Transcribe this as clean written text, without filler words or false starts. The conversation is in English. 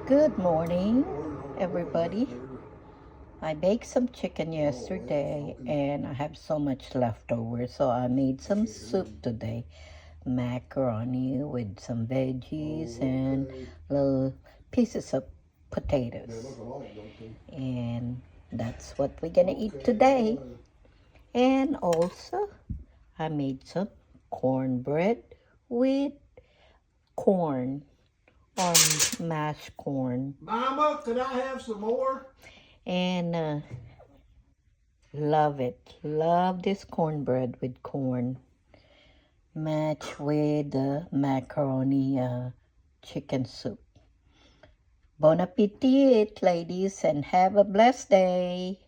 Good morning, everybody. I baked some chicken yesterday and I have so much left over, so I made some soup today. Macaroni with some veggies and little pieces of potatoes. And that's what we're gonna eat today. And also, I made some cornbread with corn on mashed corn. Mama, could I have some more? And love it. Love this cornbread with corn. Match with the macaroni chicken soup. Bon appetit, ladies, and have a blessed day.